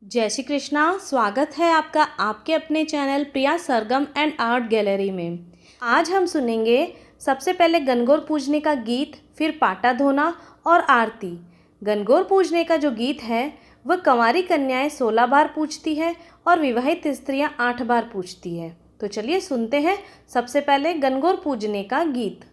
जय श्री कृष्णा। स्वागत है आपका आपके अपने channel Priya Sargam and art gallery में। आज हम सुनेंगे सबसे पहले गणगौर पूजने का गीत, फिर पाटा धोना और आरती। गणगौर पूजने का जो गीत है वह कंवारी कन्याएं 16 बार पूजती है और विवाहित स्त्रियां 8 बार पूजती है। तो चलिए सुनते हैं सबसे पहले गणगौर पूजने का गीत।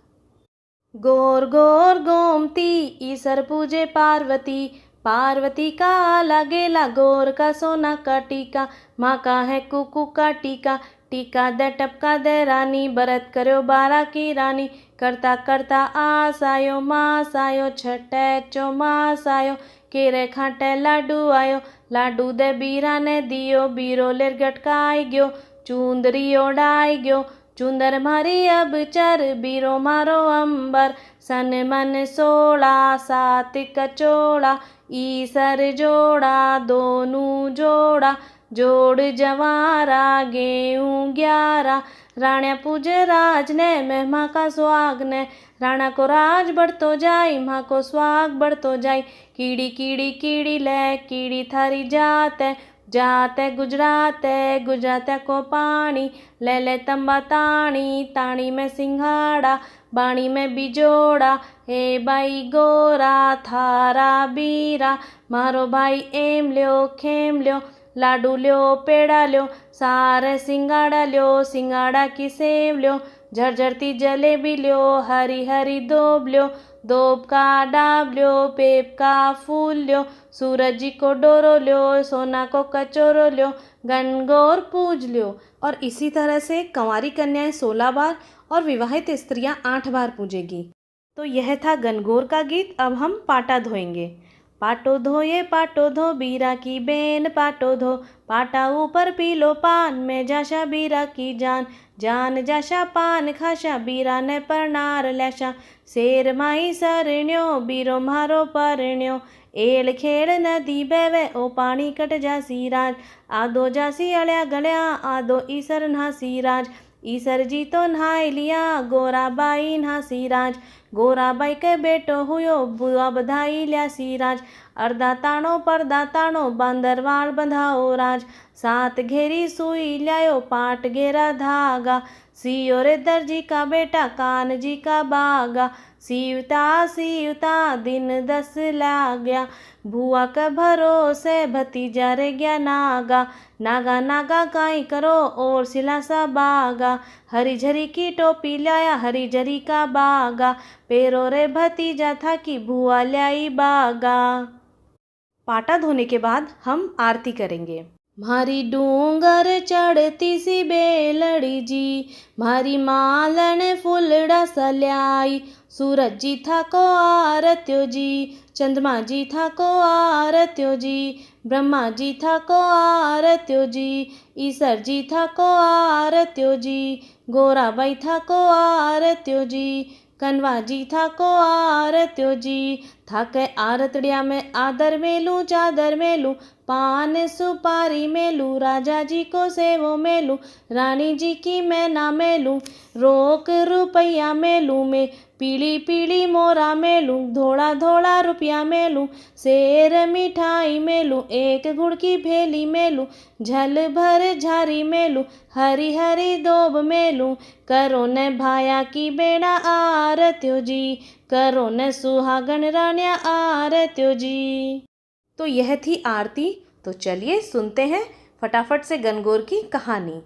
गौर गौर गोमती ईसर पूजे पार्वती, पार्वती का लागेला गौर का सोना का टीका, माँ का है कुकू का टीका, टीका दे टपका दे रानी, बरत करो 12 की रानी, करता करता आस आयो मास आयो, छठे चो मास आयो, केरे खाटे लाडू आयो, लाडू दे बीरा ने दियो, बीरो लेर गटकाई गयो, चूंदरी ओढ़ाई गयो, चुंदर मारी अब चर, बीरो मारो अंबर, सन मन 16 7 कचोड़ा, ईसर जोड़ा दोनों जोड़ा, जोड़ जवारा गेहूँ 11, राणा पूज राज ने महिमा का सुहाग ने, राणा को राज बढ़तो जाय माँ को सुहाग बढ़तो जाय, कीड़ी कीड़ी कीड़ी ले कीड़ी थारी जाते, जाते गुजराते गुजराते को पानी, ले ले तंबा ताणी, ताणी में सिंघाड़ा, बाणी में बिजोड़ा, हे भाई गोरा थारा बीरा, मारो भाई एम ल्यो खेम ल्यो, लाडू ल्यो पेड़ा ल्यो, सारे सिंगाड़ा ल्यो, सिंगाड़ा की सेव ल्यो, झरझरती जलेबी ल्यो, हरी हरी दोब ल्यो, दोब का डाब ल्यो, पेप का फूल ल्यो, सूरज जी को डोरो ल्यो, सोना को कचोरो ल्यो, गणगौर पूज ल्यो। और इसी तरह से कंवारी कन्याएं 16 बार और विवाहित स्त्रियां 8 बार पूजेगी। तो यह था गणगौर का गीत। अब हम पाटा धोएंगे। पाटो धोए पाटो धो बीरा की बेन, पाटो धो पाटा ऊपर पीलो पान, में जाशा बीरा की जान, जान जाशा पान खाशा, बीरा ने परनार लैशा, शेर माई सरण्यो बीरो मारो परण्यो, एल खेड़ नदी बेवे ओ पानी कट जासी राज, आदो जासी अड़या गड़या आदो ईसर नहासी राज, ईसर जी तो नहाई लिया गोरा बाई नहासी राज, गोरा बाई के बेटो हुयो बुआ बधाई ल्यासी राज, अर्धा ताणो परदा ताणो बांदरवाल बंधाओ राज, 7 घेरी सुई ल्यायो 5 घेरा धागा, सियो रे दर्जी का बेटा कान जी का बागा, सीवता सीवता दिन 10 लाग गया, बुआ के भरोसे भतीजा रे गया नागा, नागा नागा काई करो और सिला सा बागा, हरी झरी की टोपी लाया हरी झरी का बागा, पेरो रे भतीजा था कि बुआ ल्याई बागा। पाटा धोने के बाद हम आरती करेंगे। मारी डूंगर चढ़ती सी बेलड़ी जी, मारी मालन फुलड़ा सल्याई, सूरज जी था को आरत्यो जी, चंद्रमा जी था को आरत्यो जी, ब्रह्मा जी था को आरत्यो जी, ईसर जी था को आरत्यो जी, गोरा बाई था को आरत्यो जी, कनवा जी था को आरत्यो जी, था के आरतड़िया में आदर मेलू चादर मेलू, पान सुपारी मेलू, राजा जी को सेवो मेलू, रानी जी की मैं ना मेलू, रोक रुपया मेलू में, पीली पीली मोरा मेलू, धोड़ा धोड़ा रुपया मेलू, शेर मिठाई मेलू, एक गुड़ की भेली मेलू, झल भर झारी मेलू, हरी हरी दोब मेलू, करो न भाया की बेड़ा आरत्यो जी, करो न सुहागन रान्या आरत्यो जी। तो यह थी आरती। तो चलिए सुनते हैं फटाफट से गणगौर की कहानी।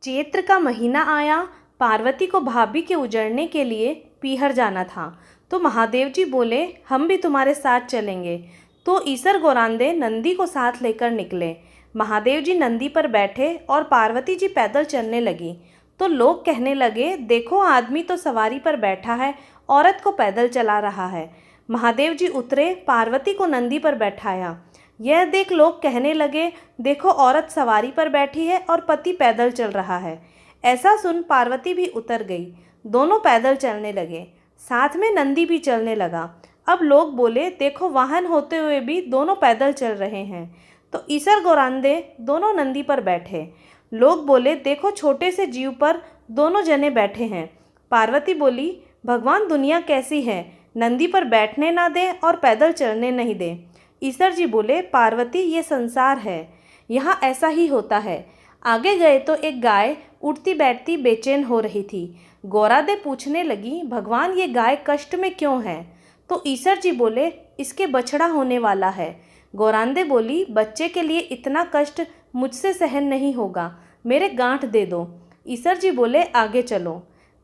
चैत्र का महीना आया, पार्वती को भाभी के उजड़ने के लिए पीहर जाना था। तो महादेव जी बोले हम भी तुम्हारे साथ चलेंगे। तो ईसर गौरांदे नंदी को साथ लेकर निकले। महादेव जी नंदी पर बैठे और पार्वती जी पैदल चलने लगी। तो लोग कहने लगे देखो आदमी तो सवारी पर बैठा है, औरत को पैदल चला रहा है। महादेव जी उतरे, पार्वती को नंदी पर बैठाया। यह देख लोग कहने लगे देखो औरत सवारी पर बैठी है और पति पैदल चल रहा है। ऐसा सुन पार्वती भी उतर गई। दोनों पैदल चलने लगे, साथ में नंदी भी चलने लगा। अब लोग बोले देखो वाहन होते हुए भी दोनों पैदल चल रहे हैं। तो ईसर गौरांदे दोनों नंदी पर बैठे। लोग बोले देखो छोटे से जीव पर दोनों जने बैठे हैं। पार्वती बोली भगवान दुनिया कैसी है, नंदी पर बैठने ना दे और पैदल चलने नहीं दे। ईसर जी बोले पार्वती ये संसार है, यहाँ ऐसा ही होता है। आगे गए तो एक गाय उठती बैठती बेचैन हो रही थी। गौरादे पूछने लगी, भगवान ये गाय कष्ट में क्यों है? तो ईसर जी बोले, इसके बछड़ा होने वाला है। गौरांदे बोली, बच्चे के लिए इतना कष्ट मुझसे सहन नहीं होगा, मेरे गांठ दे दो। ईसर जी बोले, आगे चलो।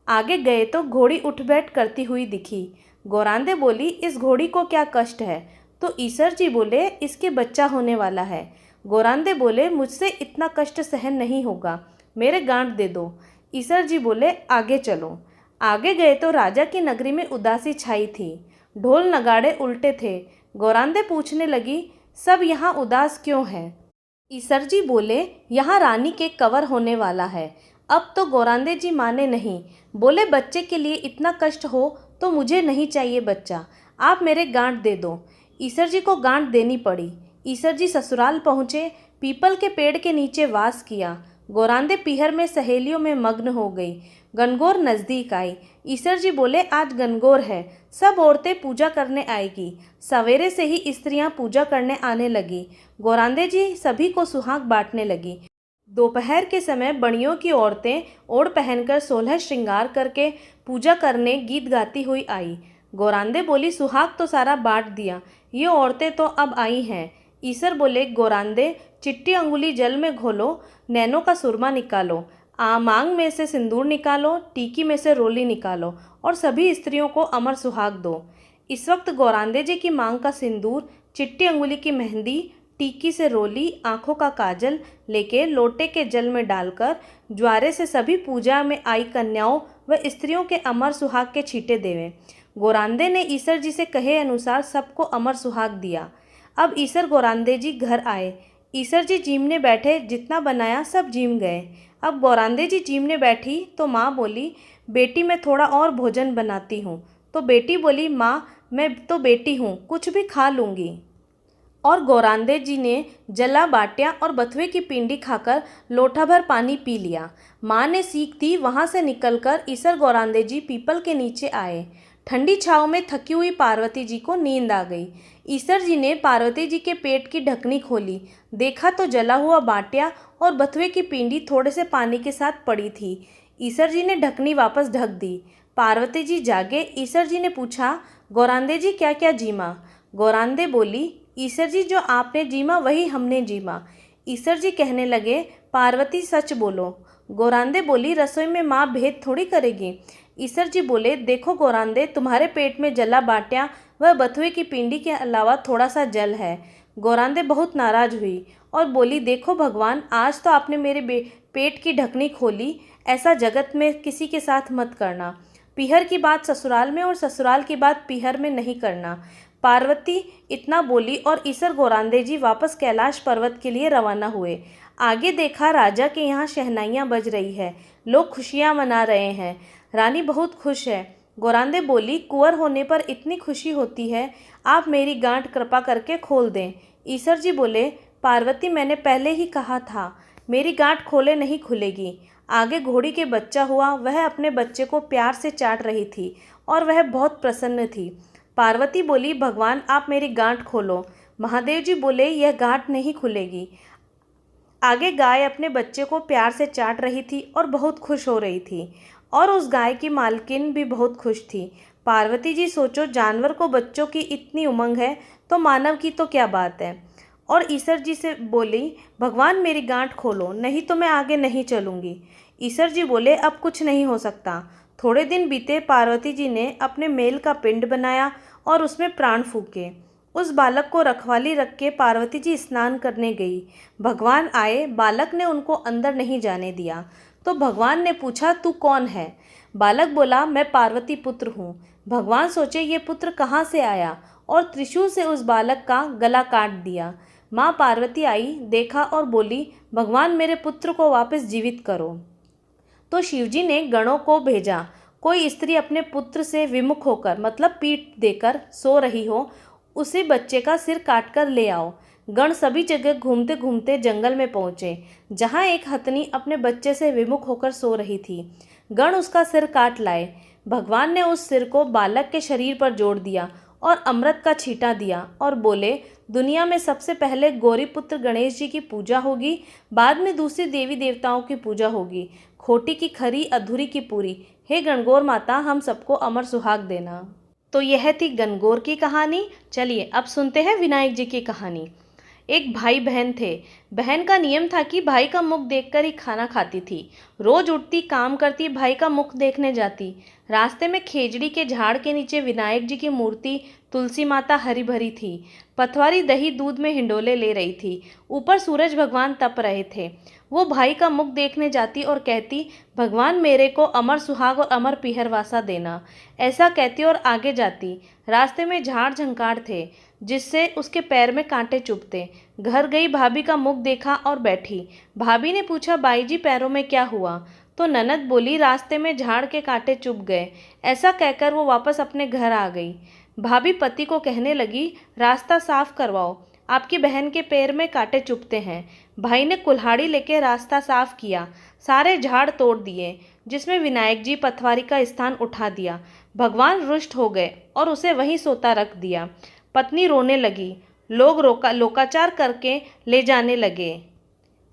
आगे गए तो घोड़ी उठ बैठ करती हुई दिखी। गौरांदे बोली, इस घोड़ी को क्या कष्ट है? तो ईसर जी बोले, इसके बच्चा होने वाला है। गौरांदे बोले, मुझसे इतना कष्ट सहन नहीं होगा, मेरे गांठ दे दो। ईसर जी बोले, आगे चलो। आगे गए तो राजा की नगरी में उदासी छाई थी। ढोल नगाड़े उल्टे थे। गौरांदे पूछने लगी, सब यहाँ उदास क्यों है? ईसर जी बोले, यहाँ रानी के कंवर होने वाला है। अब तो गौरांदे जी माने नहीं, बोले, बच्चे के लिए इतना कष्ट हो तो मुझे नहीं चाहिए बच्चा, आप मेरे गांठ दे दो। ईसर जी को गांठ देनी पड़ी। ईसर जी ससुराल पहुँचे, पीपल के पेड़ के नीचे वास किया। गौरांदे पीहर में सहेलियों में मग्न हो गई। गणगौर नज़दीक आई। ईसर जी बोले, आज गणगौर है, सब औरतें पूजा करने आएगी। सवेरे से ही स्त्रियां पूजा करने आने लगी। गौरांदे जी सभी को सुहाग बांटने लगी। दोपहर के समय बणियों की औरतें ओढ़ पहनकर 16 श्रृंगार करके पूजा करने गीत गाती हुई आई। गौरांदे बोली, सुहाग तो सारा बांट दिया, ये औरतें तो अब आई हैं। ईसर बोले, गौरांदे, चिट्टी अंगुली जल में घोलो, नैनों का सुरमा निकालो, मांग में से सिंदूर निकालो, टीकी में से रोली निकालो और सभी स्त्रियों को अमर सुहाग दो। इस वक्त गौरांदे जी की मांग का सिंदूर, चिट्टी अंगुली की मेहंदी, टीकी से रोली, आंखों का काजल लेके लोटे के जल में डालकर ज्वारे से सभी पूजा में आई कन्याओं व स्त्रियों के अमर सुहाग के छींटे देवे। गौरांदे ने ईसर जी से कहे अनुसार सबको अमर सुहाग दिया। अब ईसर गौरांदे जी घर आए। ईसर जी जीमने बैठे, जितना बनाया सब जीम गए। अब गौरांदे जी जीमने बैठी तो माँ बोली, बेटी मैं थोड़ा और भोजन बनाती हूँ। तो बेटी बोली, माँ मैं तो बेटी हूँ, कुछ भी खा लूँगी। और गौरांदे जी ने जला बाटिया और बथुए की पिंडी खाकर लोटा भर पानी पी लिया। माँ ने सीख दी। वहाँ से निकलकर ईसर गौरांदे जी पीपल के नीचे आए। ठंडी छाँव में थकी हुई पार्वती जी को नींद आ गई। ईसर जी ने पार्वती जी के पेट की ढकनी खोली, देखा तो जला हुआ बाटिया और बथुए की पिंडी थोड़े से पानी के साथ पड़ी थी। ईसर जी ने ढकनी वापस ढक दी। पार्वती जी जागे। ईसर जी ने पूछा, गौरांदे जी क्या क्या जीमा? गौरांदे बोली, ईसर जी जो आपने जीमा वही हमने जीमा। ईसर जी कहने लगे, पार्वती सच बोलो। गौरांदे बोली, रसोई में माँ भेद थोड़ी करेगी। ईसर जी बोले, देखो गौरांदे, तुम्हारे पेट में जला बाटिया व बथुए की पिंडी के अलावा थोड़ा सा जल है। गौरांदे बहुत नाराज हुई और बोली, देखो भगवान, आज तो आपने मेरे पेट की ढकनी खोली, ऐसा जगत में किसी के साथ मत करना। पीहर की बात ससुराल में और ससुराल की बात पीहर में नहीं करना। पार्वती इतना बोली और ईसर गौरांदे जी वापस कैलाश पर्वत के लिए रवाना हुए। आगे देखा, राजा के यहाँ शहनाइयाँ बज रही है, लोग खुशियाँ मना रहे हैं, रानी बहुत खुश है। गौरांदे बोली, कुंवर होने पर इतनी खुशी होती है, आप मेरी गांठ कृपा करके खोल दें। ईसर जी बोले, पार्वती मैंने पहले ही कहा था, मेरी गांठ खोले नहीं खुलेगी। आगे घोड़ी के बच्चा हुआ, वह अपने बच्चे को प्यार से चाट रही थी और वह बहुत प्रसन्न थी। पार्वती बोली, भगवान आप मेरी गांठ खोलो। महादेव जी बोले, यह गांठ नहीं खुलेगी। आगे गाय अपने बच्चे को प्यार से चाट रही थी और बहुत खुश हो रही थी और उस गाय की मालकिन भी बहुत खुश थी। पार्वती जी सोचो, जानवर को बच्चों की इतनी उमंग है तो मानव की तो क्या बात है। और ईसर जी से बोली, भगवान मेरी गांठ खोलो, नहीं तो मैं आगे नहीं चलूँगी। ईसर जी बोले, अब कुछ नहीं हो सकता। थोड़े दिन बीते। पार्वती जी ने अपने मेल का पिंड बनाया और उसमें प्राण फूके। उस बालक को रखवाली रख के पार्वती जी स्नान करने गई। भगवान आए, बालक ने उनको अंदर नहीं जाने दिया। तो भगवान ने पूछा, तू कौन है? बालक बोला, मैं पार्वती पुत्र हूँ। भगवान सोचे, ये पुत्र कहाँ से आया, और त्रिशूल से उस बालक का गला काट दिया। माँ पार्वती आई, देखा और बोली, भगवान मेरे पुत्र को वापस जीवित करो। तो शिवजी ने गणों को भेजा, कोई स्त्री अपने पुत्र से विमुख होकर, मतलब पीठ देकर सो रही हो, उसे बच्चे का सिर काटकर ले आओ। गण सभी जगह घूमते घूमते जंगल में पहुँचे, जहाँ एक हथनी अपने बच्चे से विमुख होकर सो रही थी। गण उसका सिर काट लाए। भगवान ने उस सिर को बालक के शरीर पर जोड़ दिया और अमृत का छींटा दिया और बोले, दुनिया में सबसे पहले गौरीपुत्र गणेश जी की पूजा होगी, बाद में दूसरी देवी देवताओं की पूजा होगी। खोटी की खरी, अधूरी की पूरी। हे गणगौर माता, हम सबको अमर सुहाग देना। तो यह थी गणगौर की कहानी। चलिए अब सुनते हैं विनायक जी की कहानी। एक भाई बहन थे। बहन का नियम था कि भाई का मुख देखकर ही खाना खाती थी। रोज उठती, काम करती, भाई का मुख देखने जाती। रास्ते में खेजड़ी के झाड़ के नीचे विनायक जी की मूर्ति, तुलसी माता हरी भरी थी। पथवारी दही दूध में हिंडोले ले रही थी। ऊपर सूरज भगवान तप रहे थे। वो भाई का मुख देखने जाती और कहती, भगवान मेरे को अमर सुहाग और अमर पीहरवासा देना। ऐसा कहती और आगे जाती। रास्ते में झाड़ झंकार थे जिससे उसके पैर में कांटे चुभते। घर गई, भाभी का मुख देखा और बैठी। भाभी ने पूछा, बाई जी पैरों में क्या हुआ? तो ननद बोली, रास्ते में झाड़ के कांटे चुभ गए। ऐसा कहकर वो वापस अपने घर आ गई। भाभी पति को कहने लगी, रास्ता साफ करवाओ, आपकी बहन के पैर में कांटे चुभते हैं। भाई ने कुल्हाड़ी लेके रास्ता साफ किया, सारे झाड़ तोड़ दिए जिसमें विनायक जी पथवारी का स्थान उठा दिया। भगवान रुष्ट हो गए और उसे वहीं सोता रख दिया। पत्नी रोने लगी। लोग लोकाचार करके ले जाने लगे।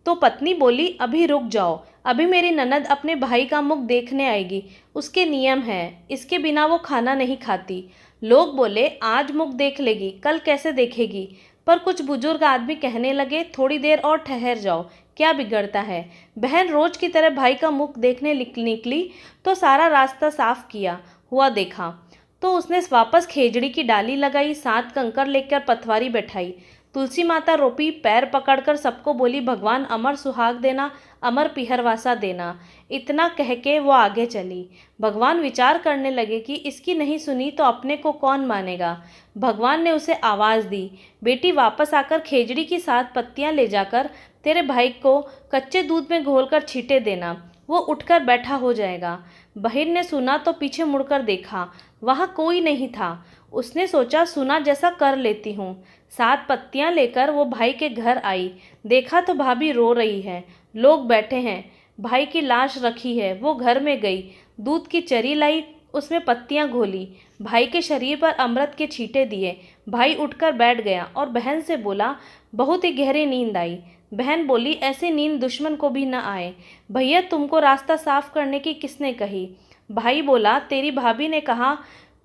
तो पत्नी बोली, अभी रुक जाओ, अभी मेरी ननद अपने भाई का मुख देखने आएगी, उसके नियम है, इसके बिना वो खाना नहीं खाती। लोग बोले, आज मुख देख लेगी, कल कैसे देखेगी? पर कुछ बुजुर्ग आदमी कहने लगे, थोड़ी देर और ठहर जाओ, क्या बिगड़ता है। बहन रोज की तरह भाई का मुख देखने निकली तो सारा रास्ता साफ किया हुआ देखा तो उसने वापस खेजड़ी की डाली लगाई, 7 कंकर लेकर पथवारी बैठाई। तुलसी माता रोपी, पैर पकड़कर सबको बोली, भगवान अमर सुहाग देना, अमर पीहरवासा देना। इतना कह के वो आगे चली। भगवान विचार करने लगे कि इसकी नहीं सुनी तो अपने को कौन मानेगा। भगवान ने उसे आवाज़ दी, बेटी वापस आकर खेजड़ी की 7 पत्तियां ले जाकर तेरे भाई को कच्चे दूध में घोलकर छींटे देना, वो उठकर बैठा हो जाएगा। बहन ने सुना तो पीछे मुड़कर देखा, वहाँ कोई नहीं था। उसने सोचा, सुना जैसा कर लेती हूँ। 7 पत्तियां लेकर वो भाई के घर आई। देखा तो भाभी रो रही है, लोग बैठे हैं, भाई की लाश रखी है। वो घर में गई, दूध की चरी लाई, उसमें पत्तियां घोली, भाई के शरीर पर अमृत के छींटे दिए। भाई उठकर बैठ गया और बहन से बोला, बहुत ही गहरी नींद आई। बहन बोली, ऐसी नींद दुश्मन को भी न आए। भैया तुमको रास्ता साफ करने की किसने कही? भाई बोला, तेरी भाभी ने कहा।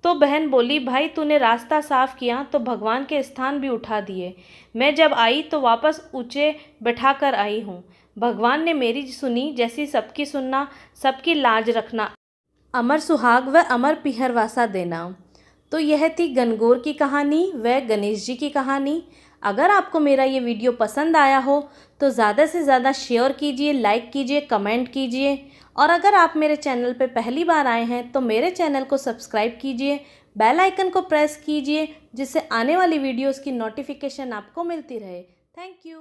तो बहन बोली, भाई तूने रास्ता साफ किया तो भगवान के स्थान भी उठा दिए। मैं जब आई तो वापस ऊंचे बैठा कर आई हूँ। भगवान ने मेरी सुनी जैसी सबकी सुनना, सबकी लाज रखना, अमर सुहाग व अमर पीहरवासा देना। तो यह थी गणगौर की कहानी व गणेश जी की कहानी। अगर आपको मेरा ये वीडियो पसंद आया हो तो ज़्यादा से ज़्यादा शेयर कीजिए, लाइक कीजिए, कमेंट कीजिए। और अगर आप मेरे चैनल पर पहली बार आए हैं तो मेरे चैनल को सब्सक्राइब कीजिए, बेल आइकन को प्रेस कीजिए जिससे आने वाली वीडियोस की नोटिफिकेशन आपको मिलती रहे। Thank you.